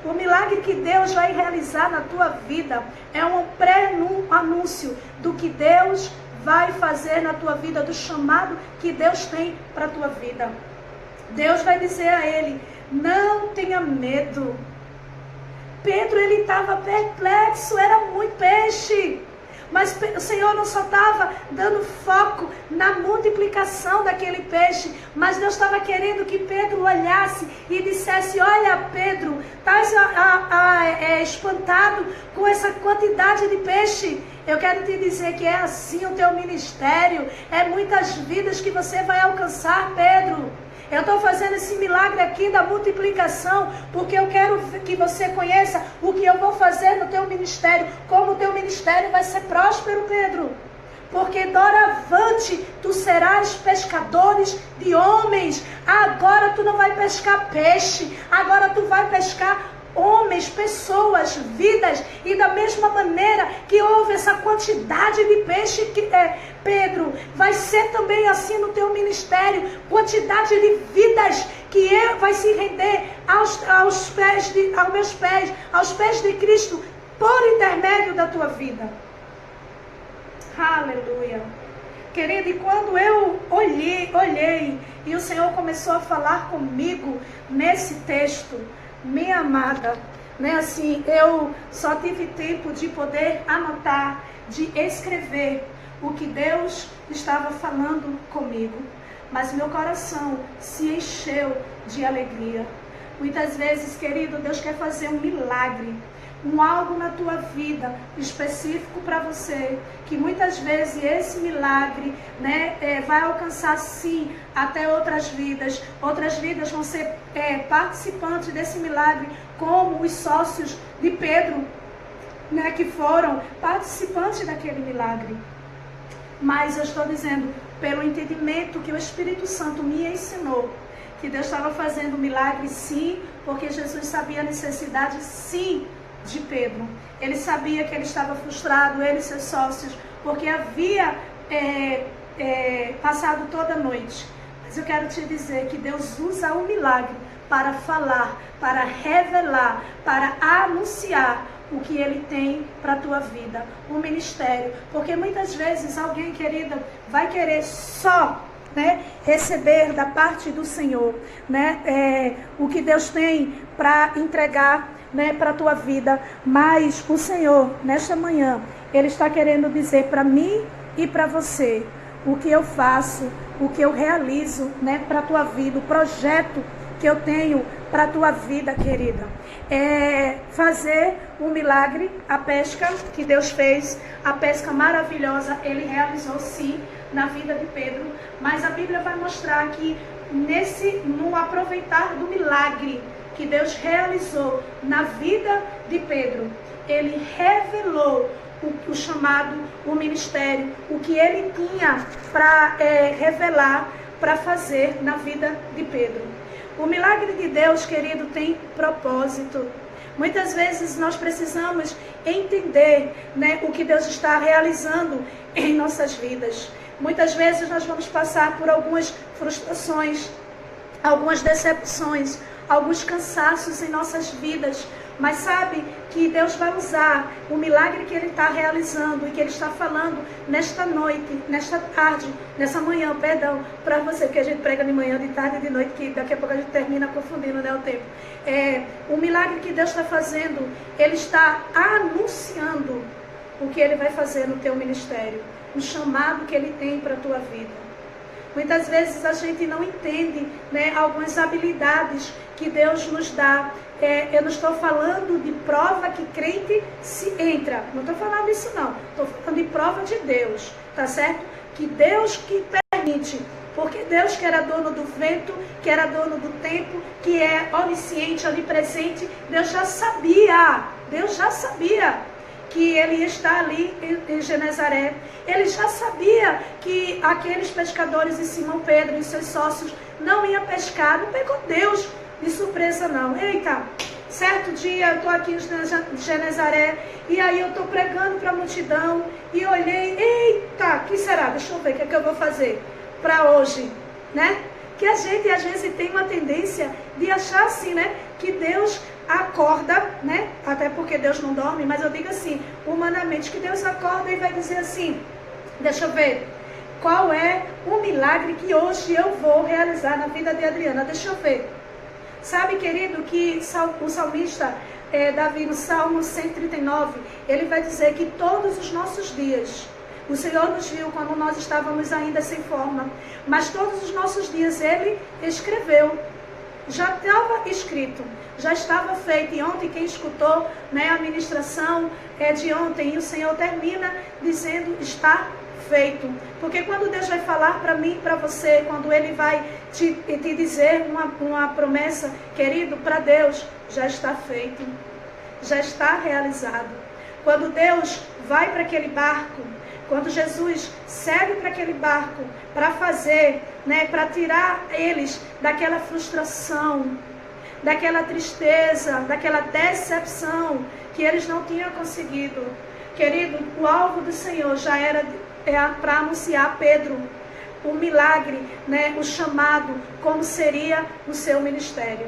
O milagre que Deus vai realizar na tua vida é um pré-anúncio do que Deus vai fazer na tua vida, do chamado que Deus tem para a tua vida. Deus vai dizer a ele: não tenha medo. Pedro, ele estava perplexo, era muito peixe. Mas o Senhor não só estava dando foco na multiplicação daquele peixe, mas Deus estava querendo que Pedro olhasse e dissesse: olha, Pedro, estás espantado com essa quantidade de peixe? Eu quero te dizer que é assim o teu ministério, é muitas vidas que você vai alcançar, Pedro. Eu estou fazendo esse milagre aqui da multiplicação, porque eu quero que você conheça o que eu vou fazer no teu ministério, como o teu ministério vai ser próspero, Pedro. Porque doravante tu serás pescadores de homens. Agora tu não vai pescar peixe, agora tu vai pescar homens, pessoas, vidas. E da mesma maneira que houve essa quantidade de peixe, Pedro, vai ser também assim no teu ministério, quantidade de vidas que vai se render aos meus pés, aos pés de Cristo, por intermédio da tua vida. Aleluia. Querido, e quando eu olhei e o Senhor começou a falar comigo nesse texto, minha amada, né? Assim, eu só tive tempo de poder anotar, de escrever o que Deus estava falando comigo, mas meu coração se encheu de alegria. Muitas vezes, querido, Deus quer fazer um milagre, algo na tua vida específico para você, que muitas vezes esse milagre, né, vai alcançar sim até outras vidas vão ser participantes desse milagre, como os sócios de Pedro, né, que foram participantes daquele milagre. Mas eu estou dizendo, pelo entendimento que o Espírito Santo me ensinou, que Deus estava fazendo um milagre sim, porque Jesus sabia a necessidade sim de Pedro. Ele sabia que ele estava frustrado, ele e seus sócios, porque havia passado toda a noite. Mas eu quero te dizer que Deus usa o milagre para falar, para revelar, para anunciar o que Ele tem para a tua vida, o ministério. Porque muitas vezes alguém, querida, vai querer só, né, receber da parte do Senhor, né, o que Deus tem para entregar, né, para a tua vida. Mas o Senhor, nesta manhã, Ele está querendo dizer para mim e para você o que eu faço, o que eu realizo, né, para a tua vida, o projeto que eu tenho para a tua vida, querida. É fazer um milagre, a pesca que Deus fez, a pesca maravilhosa, Ele realizou sim na vida de Pedro, mas a Bíblia vai mostrar que no aproveitar do milagre que Deus realizou na vida de Pedro, Ele revelou o chamado, o ministério, o que Ele tinha para revelar, para fazer na vida de Pedro. O milagre de Deus, querido, tem propósito. Muitas vezes nós precisamos entender, né, o que Deus está realizando em nossas vidas. Muitas vezes nós vamos passar por algumas frustrações, algumas decepções, alguns cansaços em nossas vidas. Mas sabe que Deus vai usar o milagre que Ele está realizando e que Ele está falando nesta noite, nesta tarde, nessa manhã, perdão, para você, porque a gente prega de manhã, de tarde e de noite, que daqui a pouco a gente termina confundindo, né, o tempo. O milagre que Deus está fazendo, Ele está anunciando o que Ele vai fazer no teu ministério, o chamado que Ele tem para a tua vida. Muitas vezes a gente não entende, né, algumas habilidades que Deus nos dá. Eu não estou falando de prova que crente se entra. Não estou falando disso não. Estou falando de prova de Deus. Tá certo? Que Deus que permite. Porque Deus que era dono do vento, que era dono do tempo, que é onisciente, onipresente, Deus já sabia que Ele ia estar ali em Genezaré. Ele já sabia que aqueles pescadores de Simão Pedro e seus sócios não iam pescar. Não pegou Deus de surpresa não. Eita, certo dia eu estou aqui em Genezaré e aí eu estou pregando para a multidão e olhei, eita, que será? Deixa eu ver o que é que eu vou fazer para hoje, né? Que a gente às vezes tem uma tendência de achar assim, né, que Deus acorda, né? Até porque Deus não dorme, mas eu digo assim, humanamente, que Deus acorda e vai dizer assim, deixa eu ver, qual é o milagre que hoje eu vou realizar na vida de Adriana? Deixa eu ver. Sabe, querido, que o salmista Davi, no Salmo 139, ele vai dizer que todos os nossos dias, o Senhor nos viu quando nós estávamos ainda sem forma, mas todos os nossos dias Ele escreveu. Já estava escrito, já estava feito. E ontem quem escutou, né, a ministração de ontem, e o Senhor termina dizendo, está feito. Porque quando Deus vai falar para mim, para você, quando Ele vai te dizer uma promessa, querido, para Deus, já está feito, já está realizado. Quando Deus vai para aquele barco, quando Jesus segue para aquele barco, para fazer, né, para tirar eles daquela frustração, daquela tristeza, daquela decepção que eles não tinham conseguido. Querido, o alvo do Senhor já era para anunciar a Pedro o milagre, né, o chamado, como seria o seu ministério.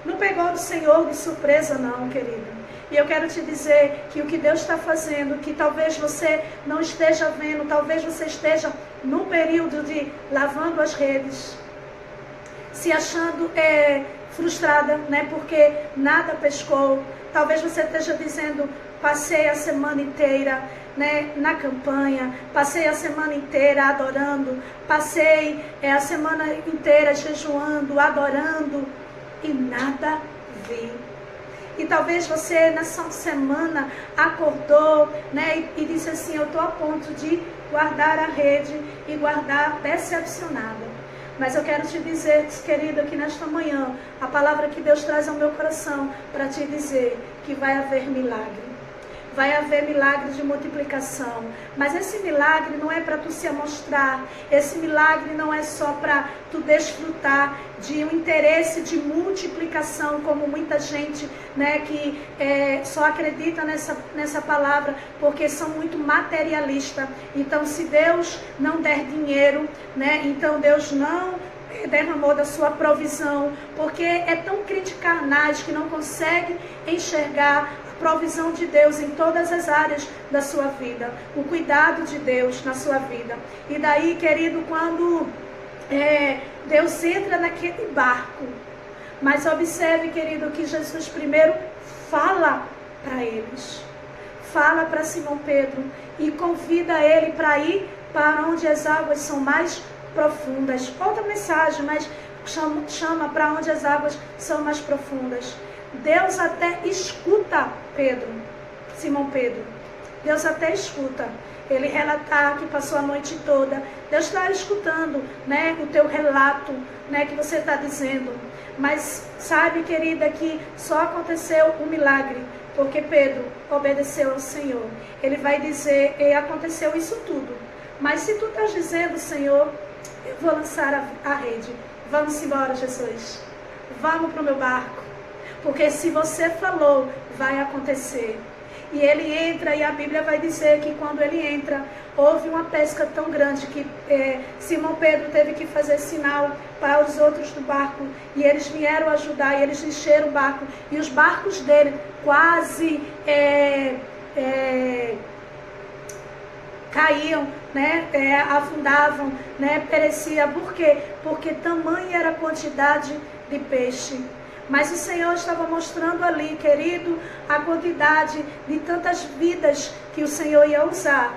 Não pegou do Senhor de surpresa não, querido. E eu quero te dizer que o que Deus está fazendo, que talvez você não esteja vendo, talvez você esteja no período de lavando as redes, se achando frustrada, né, porque nada pescou, Talvez você esteja dizendo, passei a semana inteira, né, na campanha, passei a semana inteira adorando, passei a semana inteira jejuando, adorando, e nada vi. E talvez você nessa semana acordou, né, e disse assim, eu estou a ponto de guardar a rede e guardar decepcionada. Mas eu quero te dizer, querido, que nesta manhã, a palavra que Deus traz ao meu coração para te dizer que vai haver milagre. Vai haver milagre de multiplicação. Mas esse milagre não é para tu se amostrar. Esse milagre não é só para tu desfrutar de um interesse de multiplicação, como muita gente, né, que só acredita nessa palavra porque são muito materialistas. Então, se Deus não der dinheiro, né, então Deus não derramou da sua provisão, porque é tão crente carnais que não consegue enxergar provisão de Deus em todas as áreas da sua vida, o cuidado de Deus na sua vida. E daí, querido, quando Deus entra naquele barco, mas observe, querido, que Jesus primeiro fala para eles, fala para Simão Pedro e convida ele para ir para onde as águas são mais profundas. Outra mensagem, mas chama para onde as águas são mais profundas. Deus até escuta Simão Pedro. Deus até escuta. Ele relatar que passou a noite toda. Deus está escutando, né, o teu relato, né, que você está dizendo. Mas sabe, querida, que só aconteceu um milagre porque Pedro obedeceu ao Senhor. Ele vai dizer, e aconteceu isso tudo. Mas se tu estás dizendo, Senhor, eu vou lançar a rede. Vamos embora, Jesus. Vamos para o meu barco. Porque se você falou, vai acontecer. E ele entra, e a Bíblia vai dizer que quando ele entra, houve uma pesca tão grande que Simão Pedro teve que fazer sinal para os outros do barco. E eles vieram ajudar, e eles encheram o barco. E os barcos dele quase caíam, né, afundavam, né, perecia. Por quê? Porque tamanha era a quantidade de peixe. Mas o Senhor estava mostrando ali, querido, a quantidade de tantas vidas que o Senhor ia usar.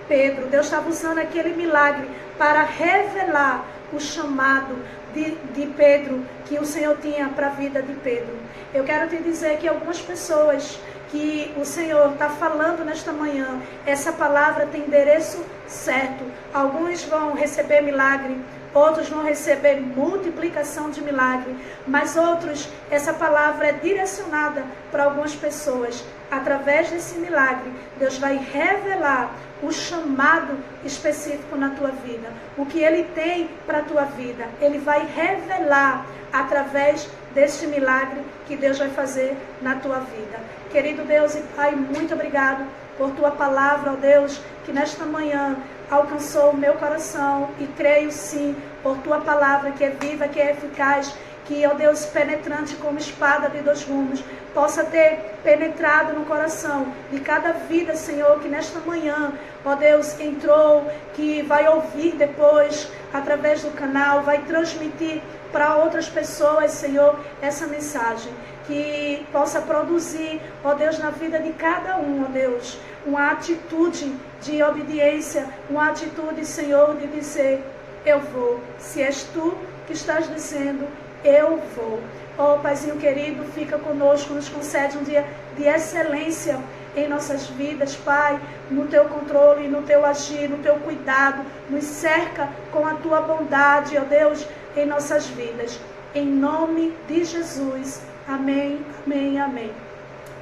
Pedro, Deus estava usando aquele milagre para revelar o chamado de Pedro, que o Senhor tinha para a vida de Pedro. Eu quero te dizer que algumas pessoas que o Senhor está falando nesta manhã, essa palavra tem endereço certo. Alguns vão receber milagre, outros vão receber multiplicação de milagre, mas outros, essa palavra é direcionada para algumas pessoas. Através desse milagre, Deus vai revelar o chamado específico na tua vida, o que Ele tem para a tua vida. Ele vai revelar através deste milagre que Deus vai fazer na tua vida. Querido Deus e Pai, muito obrigado por tua palavra, ó Deus, que nesta manhã alcançou o meu coração, e creio sim por tua palavra que é viva, que é eficaz, que, ó Deus, penetrante como espada de dois gumes, possa ter penetrado no coração de cada vida, Senhor, que nesta manhã, ó Deus, entrou, que vai ouvir depois através do canal, vai transmitir para outras pessoas, Senhor, essa mensagem, que possa produzir, ó Deus, na vida de cada um, ó Deus, uma atitude de obediência, uma atitude, Senhor, de dizer, eu vou. Se és tu que estás dizendo, eu vou. Ó Paizinho querido, fica conosco, nos concede um dia de excelência em nossas vidas, Pai, no teu controle, no teu agir, no teu cuidado, nos cerca com a tua bondade, ó Deus, em nossas vidas. Em nome de Jesus. Amém, amém, amém.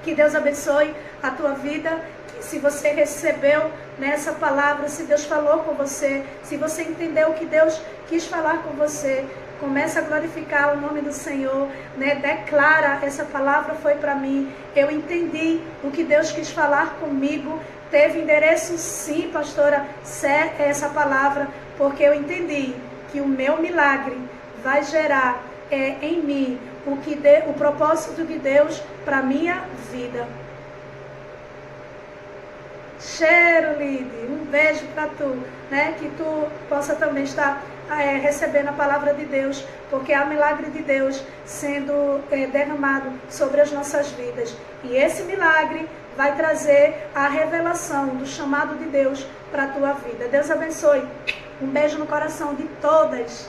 Que Deus abençoe a tua vida. Se você recebeu nessa palavra, se Deus falou com você, se você entendeu que Deus quis falar com você, começa a glorificar o nome do Senhor, né? Declara, essa palavra foi para mim, eu entendi o que Deus quis falar comigo, teve endereço sim, pastora, essa palavra, porque eu entendi que o meu milagre vai gerar em mim o propósito de Deus para a minha vida. Cheiro, Lide, um beijo para tu, né? Que tu possa também estar recebendo a palavra de Deus, porque há milagre de Deus sendo derramado sobre as nossas vidas. E esse milagre vai trazer a revelação do chamado de Deus para a tua vida. Deus abençoe. Um beijo no coração de todas.